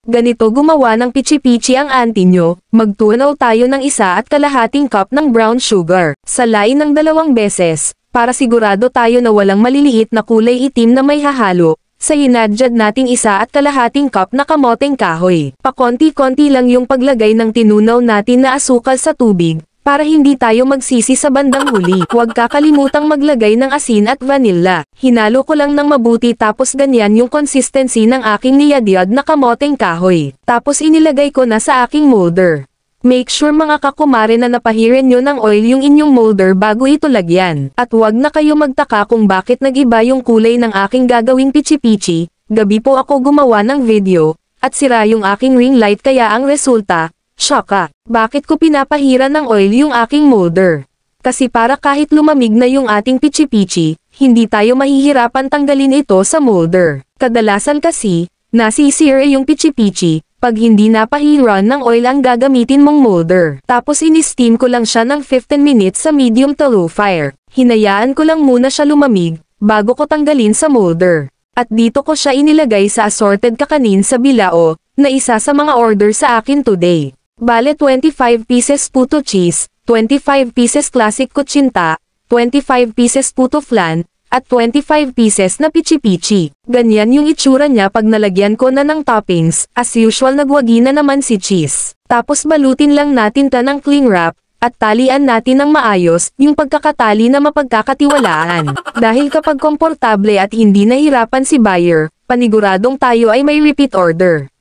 Ganito gumawa ng pichi-pichi ang auntie nyo, magtunaw tayo ng 1.5 cup ng brown sugar, salain ng 2 beses, para sigurado tayo na walang maliliit na kulay itim na may hahalo, sa hinadjad nating 1.5 cup na kamoteng kahoy. Pakonti-konti lang yung paglagay ng tinunaw natin na asukal sa tubig, para hindi tayo magsisi sa bandang huli. Huwag kakalimutang maglagay ng asin at vanilla. Hinalo ko lang ng mabuti tapos ganyan yung consistency ng aking niyadiyad na kamoteng kahoy. Tapos inilagay ko na sa aking molder. Make sure mga kakumare na napahiran nyo ng oil yung inyong molder bago ito lagyan. At huwag na kayo magtaka kung bakit nag-iba yung kulay ng aking gagawing pichi-pichi. Gabi po ako gumawa ng video, at sira yung aking ring light kaya ang resulta, Shaka, bakit ko pinapahiran ng oil yung aking molder? Kasi para kahit lumamig na yung ating pichi-pichi, hindi tayo mahihirapan tanggalin ito sa molder. Kadalasan kasi, nasisira yung pichi-pichi, pag hindi napahiran ng oil ang gagamitin mong molder. Tapos in-steam ko lang siya ng 15 minutes sa medium to low fire. Hinayaan ko lang muna siya lumamig, bago ko tanggalin sa molder. At dito ko siya inilagay sa assorted kakanin sa bilao, na isa sa mga order sa akin today. Bale 25 pieces puto cheese, 25 pieces classic kutsinta, 25 pieces puto flan, at 25 pieces na pichi-pichi. Ganyan yung itsura niya pag nalagyan ko na ng toppings, as usual nagwagi na naman si cheese. Tapos balutin lang natin ta ng cling wrap, at talian natin ng maayos, yung pagkakatali na mapagkakatiwalaan. Dahil kapag komportable at hindi nahirapan si buyer, paniguradong tayo ay may repeat order.